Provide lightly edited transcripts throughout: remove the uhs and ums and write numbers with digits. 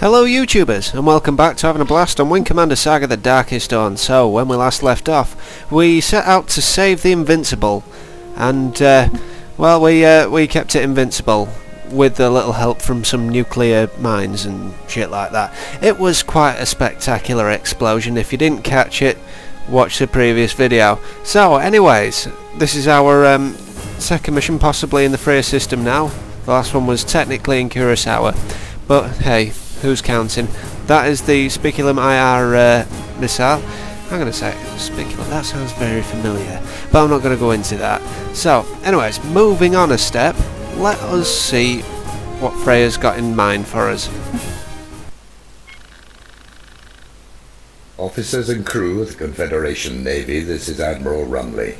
Hello YouTubers, and welcome back to having a blast on Wing Commander Saga The Darkest Dawn. So, when we last left off, we set out to save the Invincible, and, we kept it invincible, with a little help from some nuclear mines and shit like that. It was quite a spectacular explosion. If you didn't catch it, watch the previous video. So, anyways, this is our second mission possibly in the Freya system now. The last one was technically in Kurosawa, but hey, who's counting? That is the Speculum IR missile. I'm going to say Speculum, that sounds very familiar, but I'm not going to go into that. So, anyways, moving on a step, let us see what Freya's got in mind for us. Officers and crew of the Confederation Navy, this is Admiral Rumley.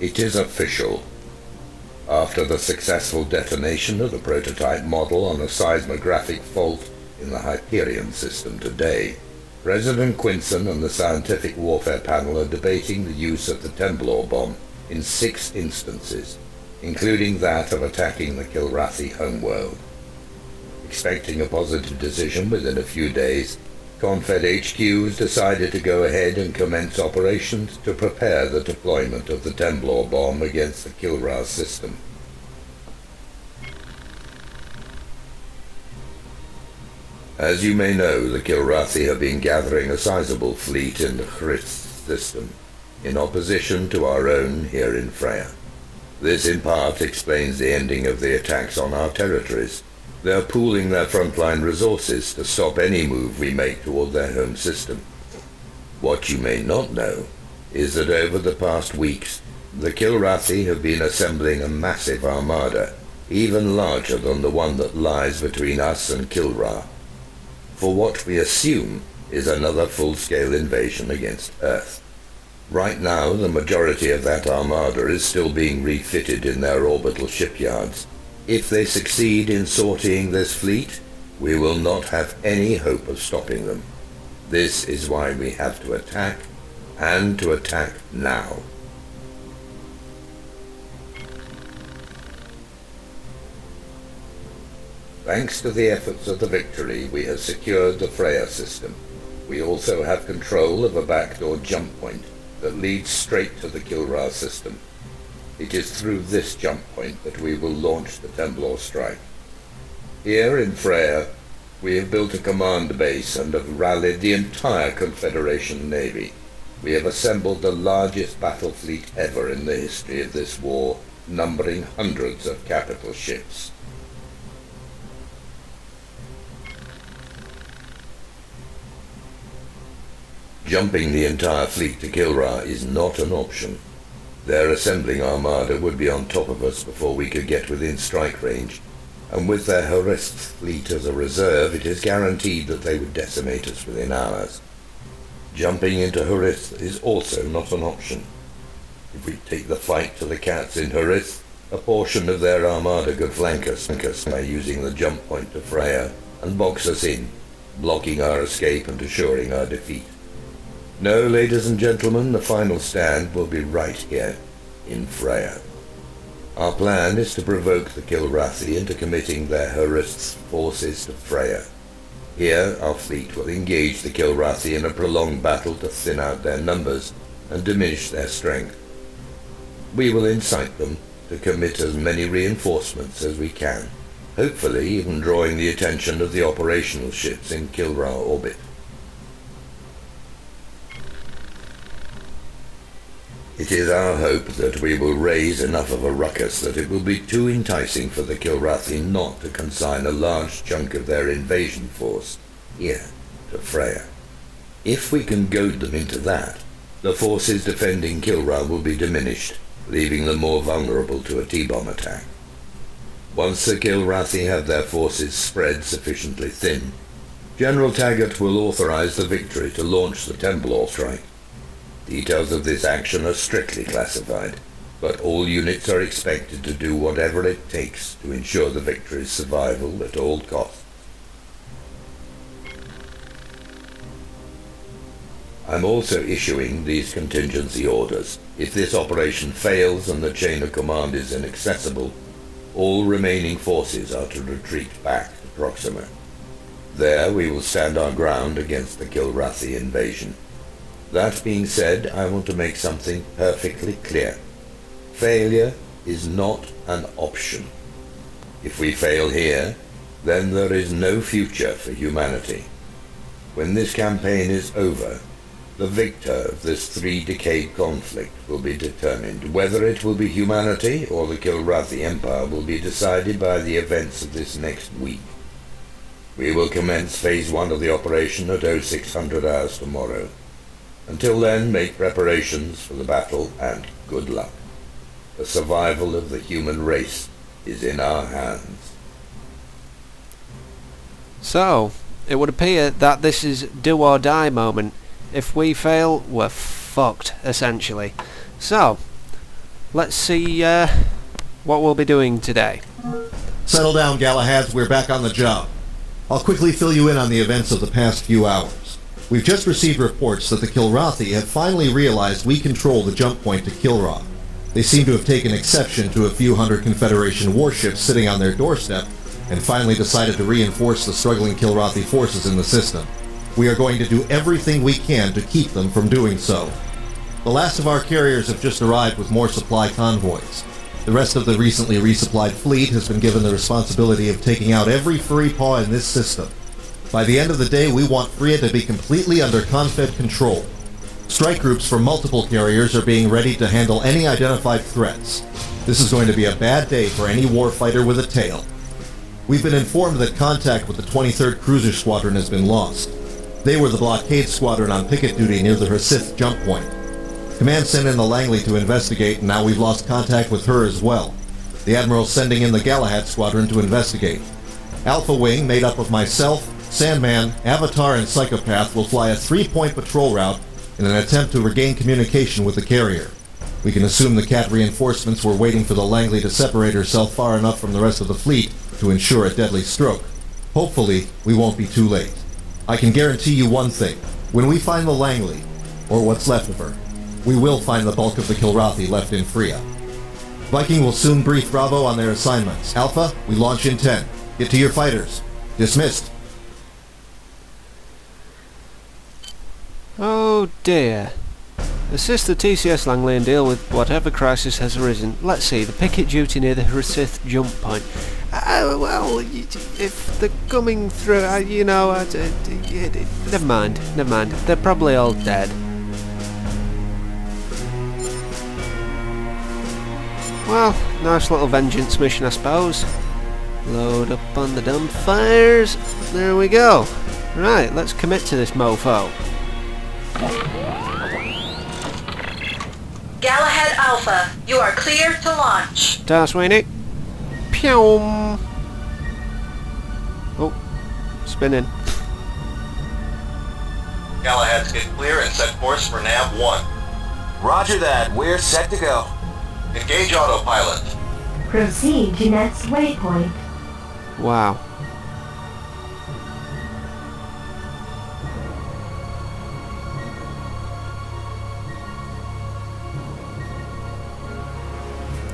It is official. After the successful detonation of the prototype model on a seismographic fault in the Hyperion system today, President Quinson and the Scientific Warfare Panel are debating the use of the Temblor bomb in 6 instances, including that of attacking the Kilrathi homeworld. Expecting a positive decision within a few days, Confed HQ has decided to go ahead and commence operations to prepare the deployment of the Temblor bomb against the Kilra system. As you may know, the Kilrathi have been gathering a sizable fleet in the Hrith system, in opposition to our own here in Freya. This in part explains the ending of the attacks on our territories. They are pooling their frontline resources to stop any move we make toward their home system. What you may not know is that over the past weeks, the Kilrathi have been assembling a massive armada, even larger than the one that lies between us and Kilra, for what we assume is another full-scale invasion against Earth. Right now, the majority of that armada is still being refitted in their orbital shipyards. If they succeed in sortying this fleet, we will not have any hope of stopping them. This is why we have to attack, and to attack now. Thanks to the efforts of the Victory, we have secured the Freya system. We also have control of a backdoor jump point that leads straight to the Kilra system. It is through this jump point that we will launch the Temblor strike. Here in Freya, we have built a command base and have rallied the entire Confederation Navy. We have assembled the largest battle fleet ever in the history of this war, numbering hundreds of capital ships. Jumping the entire fleet to Kilra is not an option. Their assembling armada would be on top of us before we could get within strike range, and with their Horith's fleet as a reserve, it is guaranteed that they would decimate us within hours. Jumping into Horith is also not an option. If we take the fight to the cats in Horith, a portion of their armada could flank us by using the jump point to Freya and box us in, blocking our escape and assuring our defeat. No, ladies and gentlemen, the final stand will be right here, in Freya. Our plan is to provoke the Kilrathi into committing their Horith's forces to Freya. Here, our fleet will engage the Kilrathi in a prolonged battle to thin out their numbers and diminish their strength. We will incite them to commit as many reinforcements as we can, hopefully even drawing the attention of the operational ships in Kilra orbit. It is our hope that we will raise enough of a ruckus that it will be too enticing for the Kilrathi not to consign a large chunk of their invasion force here to Freya. If we can goad them into that, the forces defending Kilra will be diminished, leaving them more vulnerable to a T-bomb attack. Once the Kilrathi have their forces spread sufficiently thin, General Taggart will authorize the Victory to launch the Temblor strike. Details of this action are strictly classified, but all units are expected to do whatever it takes to ensure the Victory's survival at all costs. I'm also issuing these contingency orders. If this operation fails and the chain of command is inaccessible, all remaining forces are to retreat back to Proxima. There we will stand our ground against the Kilrathi invasion. That being said, I want to make something perfectly clear. Failure is not an option. If we fail here, then there is no future for humanity. When this campaign is over, the victor of this 3-decade conflict will be determined. Whether it will be humanity or the Kilrathi Empire will be decided by the events of this next week. We will commence Phase 1 of the operation at 0600 hours tomorrow. Until then, make preparations for the battle and good luck. The survival of the human race is in our hands. So, it would appear that this is do or die moment. If we fail, we're fucked, essentially. So, let's see what we'll be doing today. Settle down, Galahads. We're back on the job. I'll quickly fill you in on the events of the past few hours. We've just received reports that the Kilrathi have finally realized we control the jump point to Kilra. They seem to have taken exception to a few hundred Confederation warships sitting on their doorstep and finally decided to reinforce the struggling Kilrathi forces in the system. We are going to do everything we can to keep them from doing so. The last of our carriers have just arrived with more supply convoys. The rest of the recently resupplied fleet has been given the responsibility of taking out every furry paw in this system. By the end of the day, we want Freya to be completely under Confed control. Strike groups from multiple carriers are being ready to handle any identified threats. This is going to be a bad day for any warfighter with a tail. We've been informed that contact with the 23rd Cruiser Squadron has been lost. They were the blockade squadron on picket duty near the Hrsith jump point. Command sent in the Langley to investigate, and now we've lost contact with her as well. The Admiral's sending in the Galahad squadron to investigate. Alpha Wing, made up of myself, Sandman, Avatar, and Psychopath, will fly a 3-point patrol route in an attempt to regain communication with the carrier. We can assume the Cat reinforcements were waiting for the Langley to separate herself far enough from the rest of the fleet to ensure a deadly stroke. Hopefully, we won't be too late. I can guarantee you one thing. When we find the Langley, or what's left of her, we will find the bulk of the Kilrathi left in Freya. Viking will soon brief Bravo on their assignments. Alpha, we launch in 10. Get to your fighters. Dismissed. Oh dear. Assist the TCS Langley and deal with whatever crisis has arisen. Let's see, the picket duty near the Hrsith jump point. Well, if they're coming through, never mind. They're probably all dead. Well, nice little vengeance mission, I suppose. Load up on the dumbfires. There we go. Right, let's commit to this mofo. Galahad Alpha, you are clear to launch. Ta, Sweeney. Pew. Oh, spinning. Galahad's get clear and set course for Nav 1. Roger that. We're set to go. Engage autopilot. Proceed to next waypoint. Wow.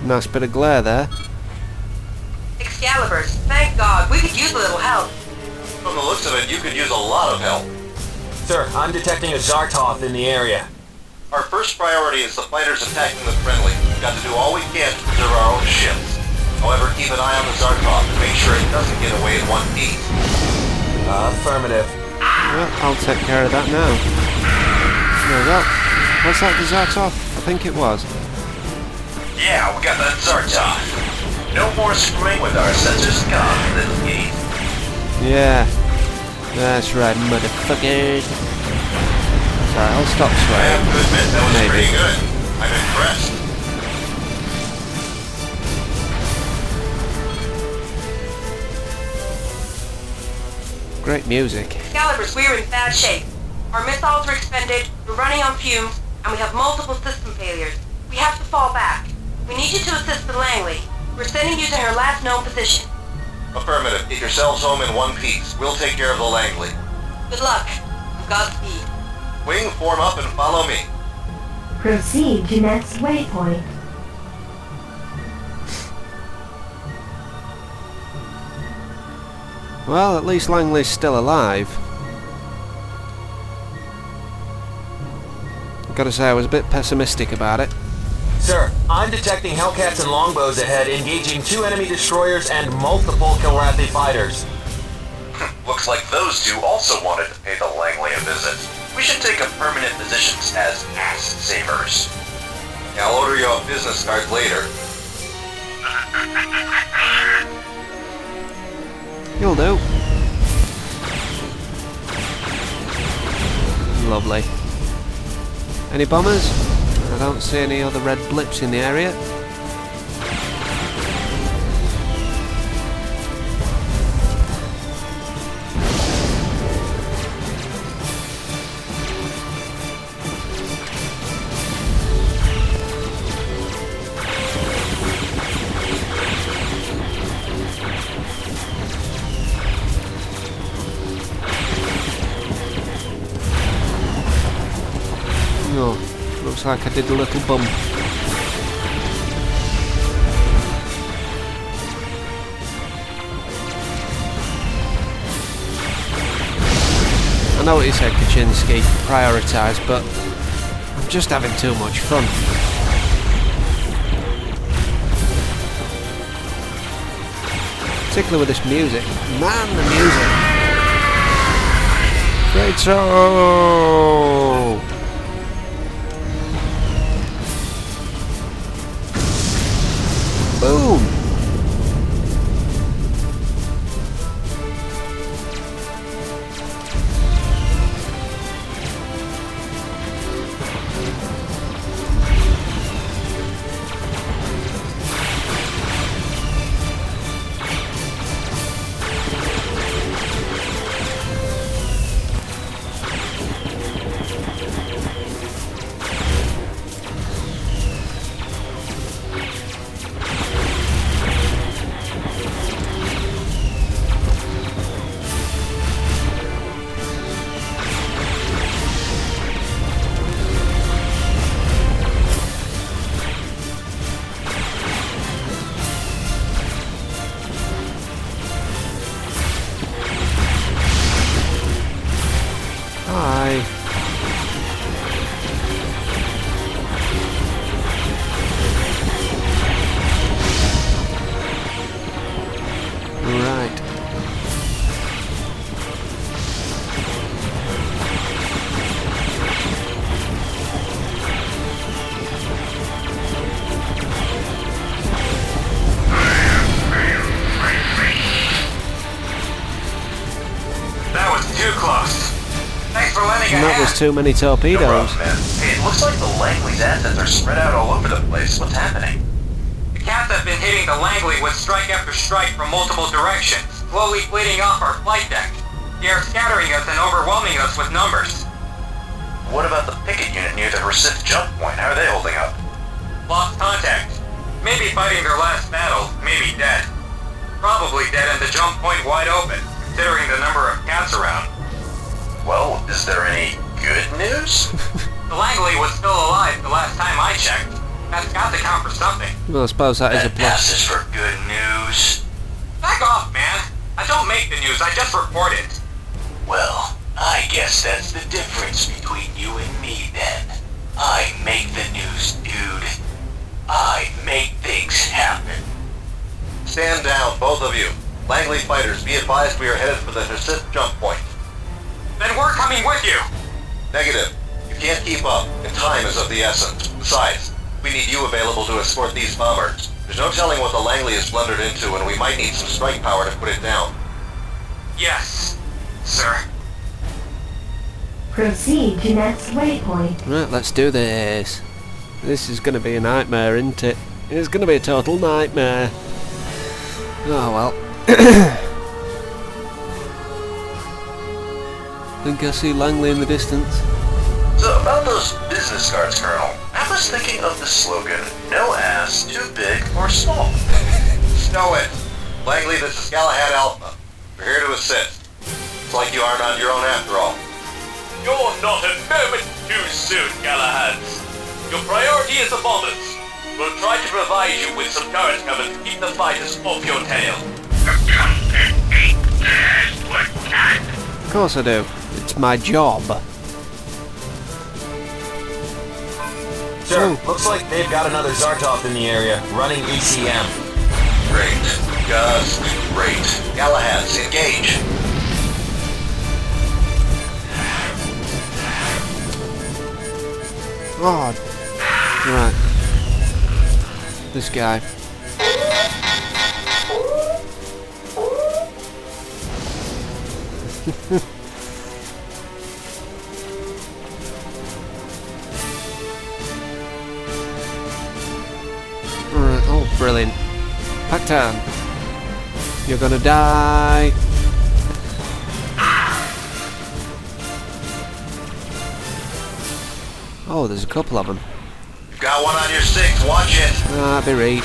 Nice bit of glare there. Excaliburs, thank God, we could use a little help. From the looks of it, you could use a lot of help. Sir, I'm detecting a Zartoth in the area. Our first priority is the fighters attacking the friendly. We've got to do all we can to preserve our own ships. However, keep an eye on the Zartoth and make sure it doesn't get away in one piece. Affirmative. Well, I'll take care of that now. There we go. Was that the Zartoth? I think it was. Yeah, we got that Zartoth. No more screwing with our sensors gone, little geese. Yeah. That's right, motherfuckers. Sorry, I'll stop I swearing. have to admit, that was Maybe. pretty good. I'm impressed. Great music. Excaliburs, we're in bad shape. Our missiles are expended, we're running on fumes, and we have multiple system failures. We have to fall back. We need you to assist the Langley. We're sending you to her last known position. Affirmative. Get yourselves home in one piece. We'll take care of the Langley. Good luck. And Godspeed. Wing, form up and follow me. Proceed to next waypoint. Well, at least Langley's still alive. Gotta say, I was a bit pessimistic about it. Sir, I'm detecting Hellcats and longbows ahead, engaging 2 enemy destroyers and multiple Kilrathi fighters. Looks like those two also wanted to pay the Langley a visit. We should take up permanent positions as ass savers. Yeah, I'll order you a business card later. You'll do. Lovely. Any bombers? I don't see any other red blips in the area. Oh, looks like I did a little bump. I know what you said, Kaczynski, prioritise, but I'm just having too much fun. Particularly with this music. Man, the music! Great show! Boom! Hi. Right. That was too close. Thanks for lending a And that hand. was too many No torpedoes. problem, man. Hey, it looks like the Langley's assets are spread out all over the place. What's happening? The Cats have been hitting the Langley with strike after strike from multiple directions, slowly bleeding off our flight deck. They are scattering us and overwhelming us with numbers. What about the picket unit near the Recith jump point? How are they holding up? Lost contact. Maybe fighting their last battle, maybe dead. Probably dead and the jump point wide open, considering the number of Cats around. Well, is there any good news? The Langley was still alive the last time I checked. That's got to count for something. Well, I suppose that is a plus. passes for good news. Back off, man. I don't make the news, I just report it. Well, I guess that's the difference between you and me then. I make the news, dude. I make things happen. Stand down, both of you. Langley fighters, be advised we are headed for the Recith jump point. Then we're coming with you! Negative. You can't keep up, and time is of the essence. Besides, we need you available to escort these bombers. There's no telling what the Langley has blundered into, and we might need some strike power to put it down. Yes, sir. Proceed to next waypoint. Right, let's do this. This is going to be a nightmare, isn't it? It's going to be a total nightmare. Oh well. Think I see Langley in the distance. So about those business cards, Colonel, I was thinking of the slogan, no ass too big or small. Stow it. Langley, this is Galahad Alpha. We're here to assist. It's like you aren't on your own after all. You're not a moment too soon, Galahads. Your priority is the bombers. We'll try to provide you with some turret cover to keep the fighters off your tail. The content ain't dead. Of course I do. It's my job. Sir, looks like they've got another Zartov in the area, running ECM. Great. Just great. Galahad's engage. Oh, right. This guy. Right, oh, brilliant. Pac-Tan. You're gonna die. Oh, there's a couple of them. Got one on your six. Watch it. Ah, be right.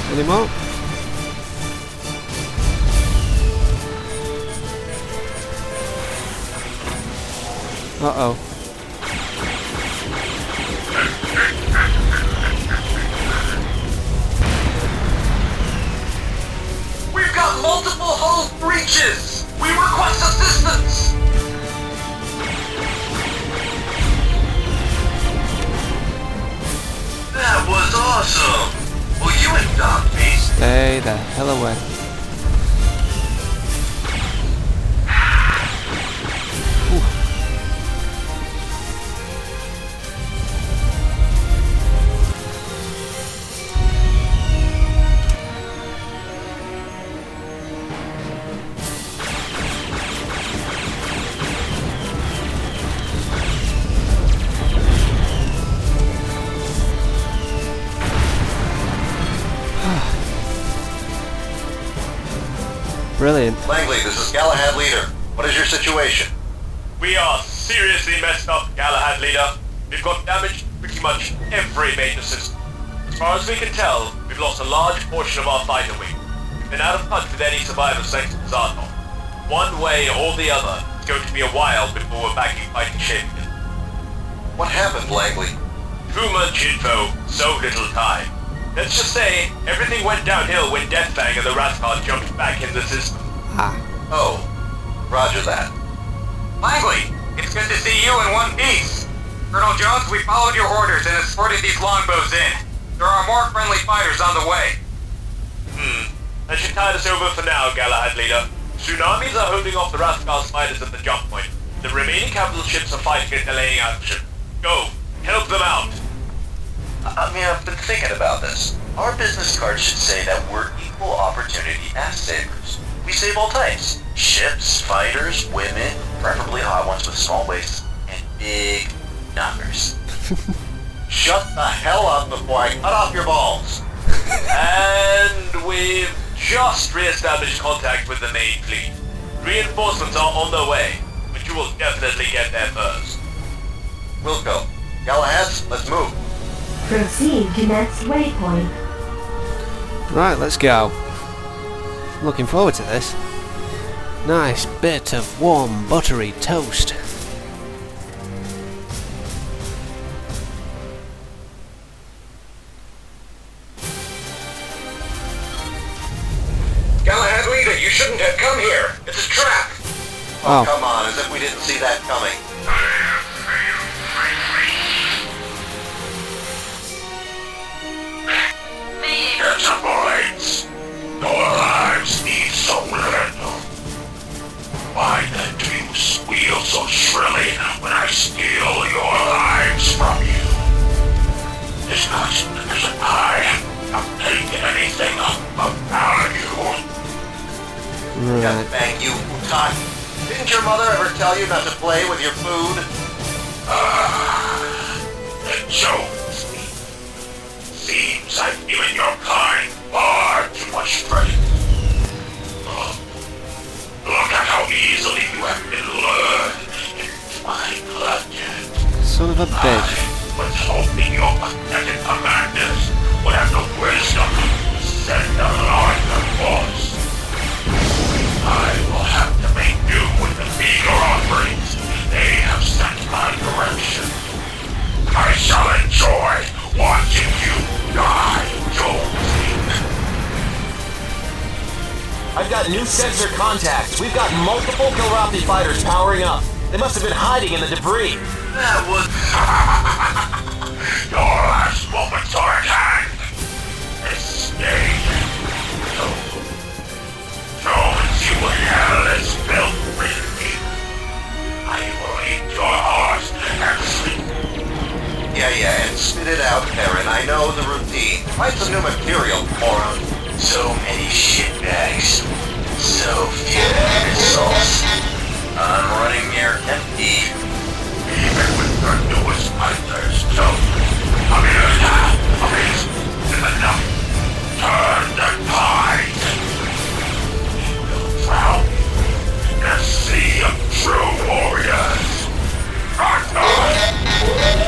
Any more? Uh-oh. We've got multiple hull breaches. We request assistance. That was awesome. Will you adopt me? Stay the hell away. Brilliant. Langley, this is Galahad Leader. What is your situation? We are seriously messed up, Galahad Leader. We've got damage to pretty much every major system. As far as we can tell, we've lost a large portion of our fighter wing. We've been out of touch with any survivors thanks to Zartov. One way or the other, it's going to be a while before we're back in fighting shape again. What happened, Langley? Too much info, so little time. Let's just say, everything went downhill when Deathfang and the Rathcard jumped back in the system. Ah. Oh, roger that. Langley, it's good to see you in one piece. Colonel Jones, we followed your orders and escorted these longbows in. There are more friendly fighters on the way. That should tide us over for now, Galahad Leader. Tsunamis are holding off the Rathcard fighters at the jump point. The remaining capital ships are fighting and delaying action. Go, help them out. I mean, I've been thinking about this. Our business card should say that we're equal opportunity ass savers. We save all types. Ships, fighters, women, preferably hot ones with small waists, and big knockers. Shut the hell up before I cut off your balls. And we've just re-established contact with the main fleet. Reinforcements are on their way, but you will definitely get there first. Wilco, Galahad, let's move. Proceed to next waypoint. Right, let's go. Looking forward to this. Nice bit of warm, buttery toast. Galahad Leader, you shouldn't have come here. It's a trap. Oh. Come on, as if we didn't see that coming. It's a blades. Your lives mean so little. Why then do you squeal so shrilly when I steal your lives from you? It's not because I have taken anything of value. Right. Bang you, Utak. Didn't your mother ever tell you not to play with your food? It shows me. Seems I've given your kind far too much credit. Look at how easily you have been lured into my Son of a bitch. I was hoping your pathetic commanders would have the wisdom to send a larger force. I will have to make do with the meager offerings they have sent my direction. I shall enjoy watching you die, Jonesy. I've got new sensor contacts. We've got multiple Kilrathi fighters powering up. They must have been hiding in the debris. That was... Your last moments are at hand. Escape. Don't see what hell is built with me. I will eat your heart and sleep. Yeah, and spit it out, Karen. I know the routine. Find some new material, moron. So many shitbags. So few missiles. I'm running near empty. Even with the newest fighters, too. Amazing enough. Turn the tide. We'll drown in a sea of true warriors.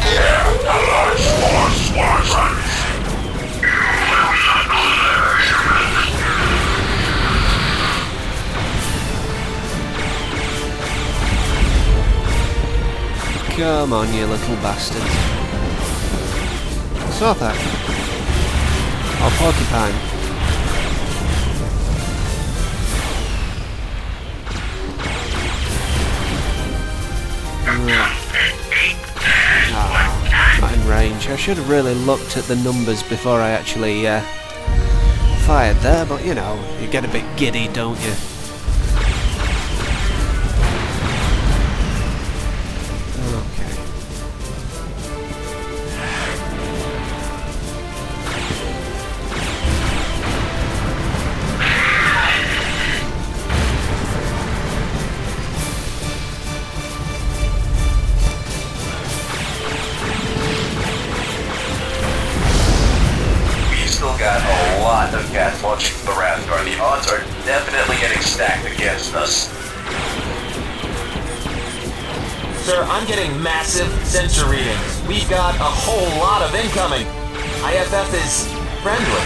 Here, the large force squadrons. Come on, you little bastards. Sotha. Or porcupine. Not in range. I should have really looked at the numbers before I actually fired there, but you know, you get a bit giddy, don't you? Got a lot of cats watching the Raptor. The odds are definitely getting stacked against us. Sir, I'm getting massive sensor readings. We've got a whole lot of incoming. IFF is friendly.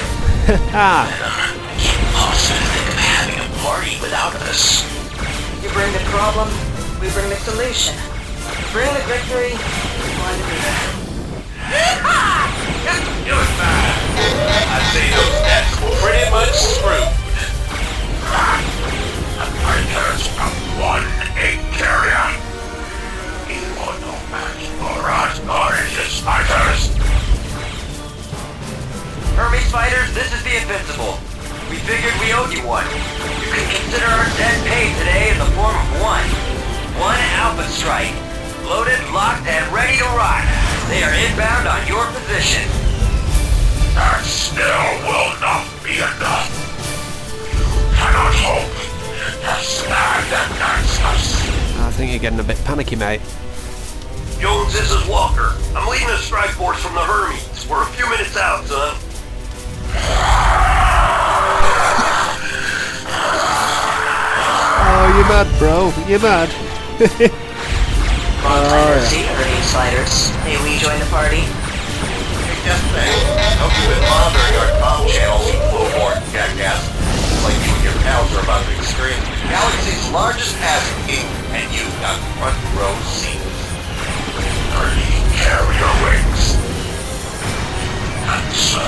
Ha! Possibly think of having a party without us. You bring the problem, we bring the solution. You bring the victory, we want to be there. You was bad. I'd say those nets were pretty much screwed. The fighters from one egg carrier. Equal no match for us gorgeous fighters. Hermes fighters, this is the Invincible. We figured we owed you one. You can consider our debt paid today in the form of one. One Alpha Strike. Loaded, locked, and ready to rock. They are inbound on your position. That still will not be enough. You cannot hope to stand against us. I think you're getting a bit panicky, mate. Jones, this is Walker. I'm leading a strike force from the Hermes. We're a few minutes out, son. Oh, you mad, bro? You mad? Long time no see, Hermes fighters. May we join the party? Just thing. Hope you've been monitoring our comm channels, you blowboard jackass. Like you and your pals are about to experience the galaxy's largest asking, and you've got front row seats. 30 carrier wings. That's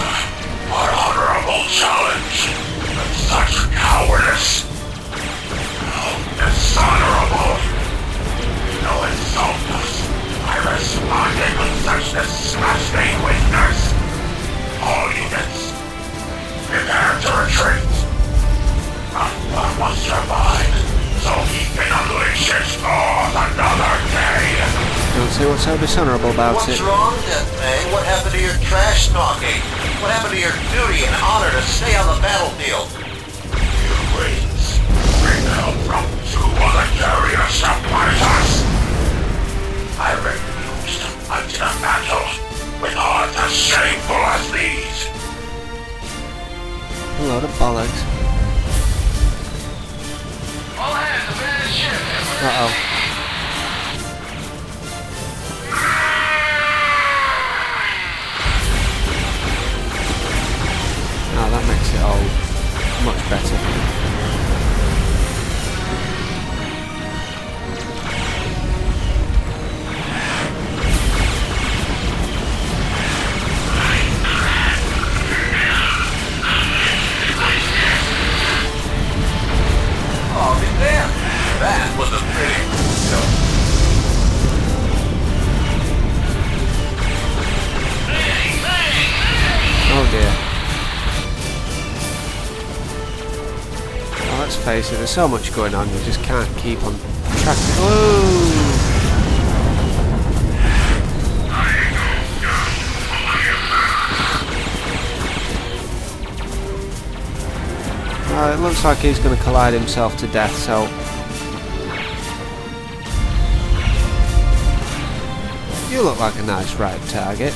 our honorable challenge. But such cowardice. Dishonorable. No insult us. I responded with such disgusting weakness. All units, prepare to retreat. Not one will survive, so he can unleash his claws another day. Don't see what's so dishonorable about What's it. wrong, Deathbang? What happened to your trash talking? What happened to your duty and honor to stay on the battlefield? You wings, bring help from 2 other carriers to fight us. I refuse to fight in a battle with hearts as shameful as these. A load of bollocks. All hands, abandon ship. Uh-oh. face it, there's so much going on, you just can't keep on track. Whoa! Well, it looks like he's going to collide himself to death, so... You look like a nice right target.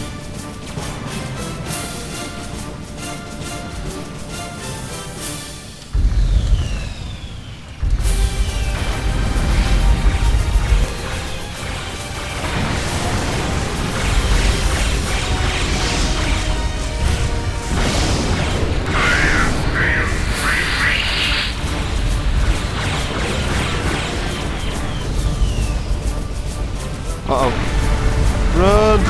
Uh-oh. Run!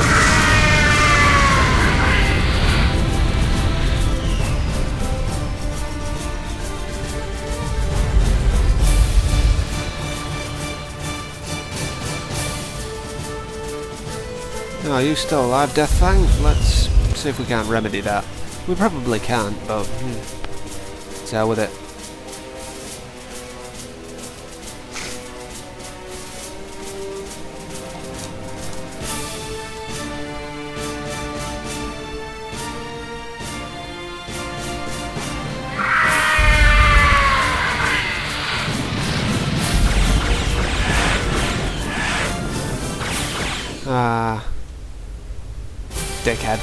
Oh, are you still alive, Death Fang? Let's see if we can't remedy that. We probably can't, but... let's hell with it. Ah, dickhead.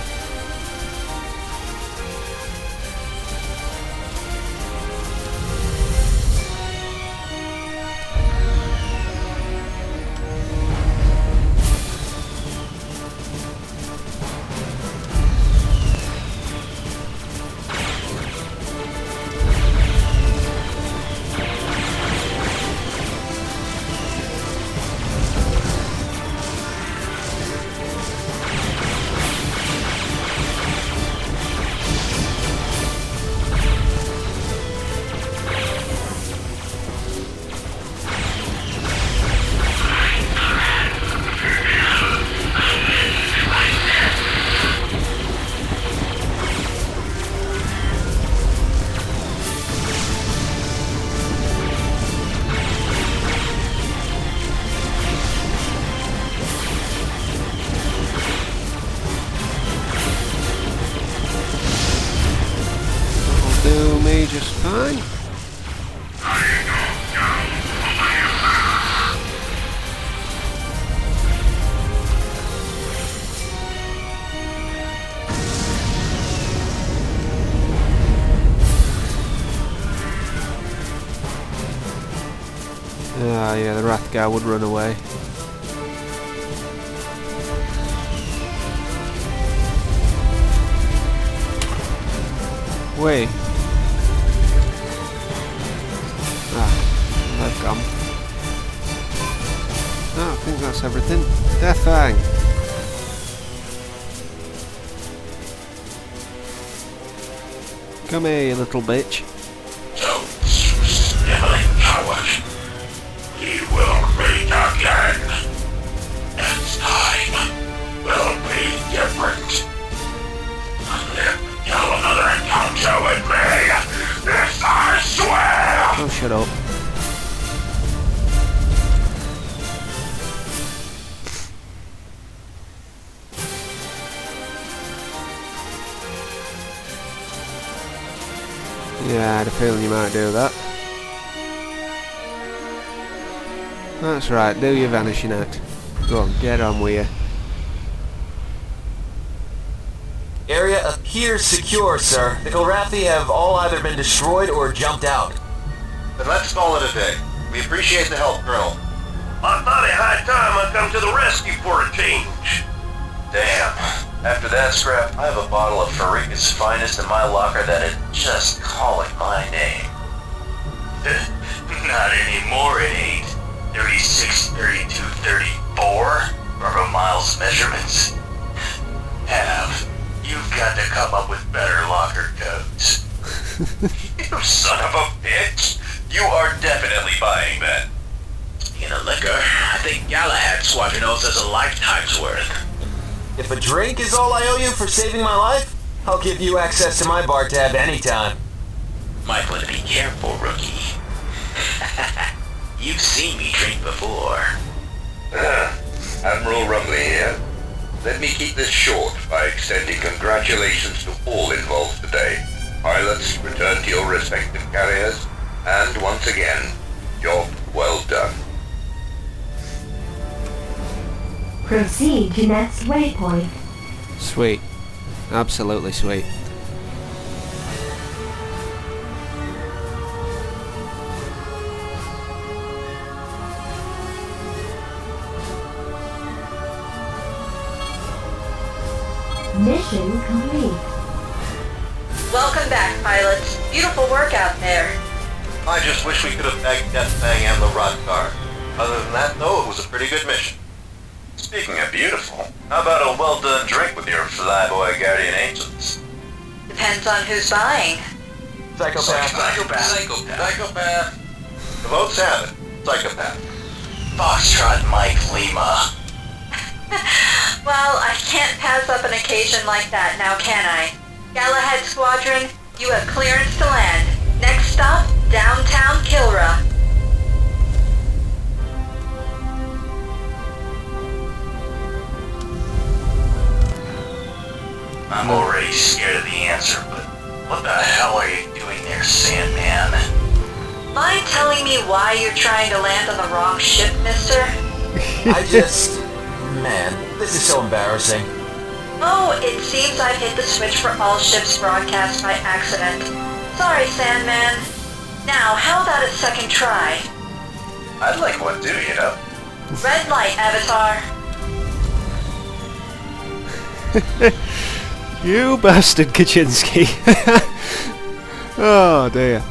Do me just fine. Ah, yeah, the Wrath guy would run away. Wait. They've gone. No, I think that's everything. Death Fang. Come here, you little bitch. Don't, sniveling coward. We will meet again. Next time will be different. You'll another encounter with me. This I swear. Oh, shut up. Yeah, I had a feeling you might do that. That's right, do your vanishing act. Go on, get on with you. Area appears secure, sir. The Kilrathi have all either been destroyed or jumped out. Then let's call it a day. We appreciate the help, Colonel. I thought it high time I come to the rescue for a change. Damn. After that scrap, I have a bottle of Farika's finest in my locker that is just calling my name. Not anymore, it ain't. 36, 32, 34? From Miles' measurements. You've got to come up with better locker codes. You son of a bitch! You are definitely buying that. In a liquor, I think Galahad's Squadron owes us a lifetime's worth. If a drink is all I owe you for saving my life, I'll give you access to my bar tab anytime. Might want to be careful, rookie. You've seen me drink before. Admiral Rumley here. Let me keep this short by extending congratulations to all involved today. Pilots, return to your respective carriers, and once again, job well done. Proceed to next waypoint. Sweet. Absolutely sweet. Mission complete. Welcome back, pilots. Beautiful work out there. I just wish we could have bagged Deathfang and the Rot Car. Other than that, though, it was a pretty good mission. Speaking of beautiful, how about a well-done drink with your flyboy guardian angels? Depends on who's buying. Psychopath. Psychopath. The votes have it. Psychopath. Foxtrot Mike Lima. Well, I can't pass up an occasion like that now, can I? Galahad Squadron, you have clearance to land. Next stop, downtown Kilra. I'm already scared of the answer, but what the hell are you doing there, Sandman? Mind telling me why you're trying to land on the wrong ship, mister? Man, this is so embarrassing. Oh, it seems I've hit the switch for all ships broadcast by accident. Sorry, Sandman. Now, how about a second try? I'd like one too, you know. Red light, Avatar. You bastard, Kaczynski. Oh dear.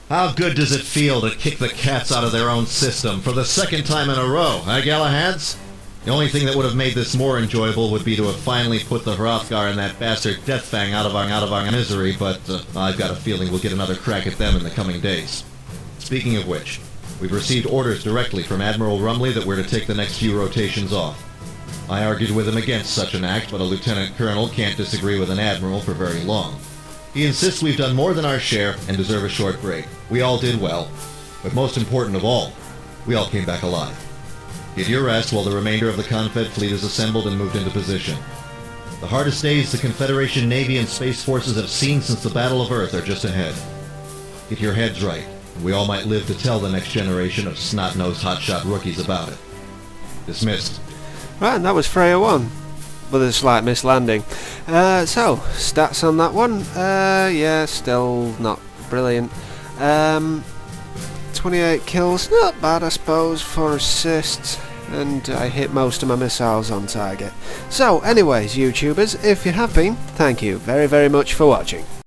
How good does it feel to kick the cats out of their own system for the second time in a row, huh, Galahads? The only thing that would have made this more enjoyable would be to have finally put the Hrothgar and that bastard Deathfang out of our misery, but I've got a feeling we'll get another crack at them in the coming days. Speaking of which, we've received orders directly from Admiral Rumley that we're to take the next few rotations off. I argued with him against such an act, but a lieutenant colonel can't disagree with an admiral for very long. He insists we've done more than our share and deserve a short break. We all did well, but most important of all, we all came back alive. Get your rest while the remainder of the Confed fleet is assembled and moved into position. The hardest days the Confederation Navy and Space Forces have seen since the Battle of Earth are just ahead. Get your heads right, and we all might live to tell the next generation of snot-nosed hotshot rookies about it. Dismissed. Right, and that was Freya 1. With a slight mislanding. So, stats on that one. Yeah, still not brilliant. 28 kills, not bad I suppose for assists. And I hit most of my missiles on target. So, anyways, YouTubers, if you have been, thank you very, very much for watching.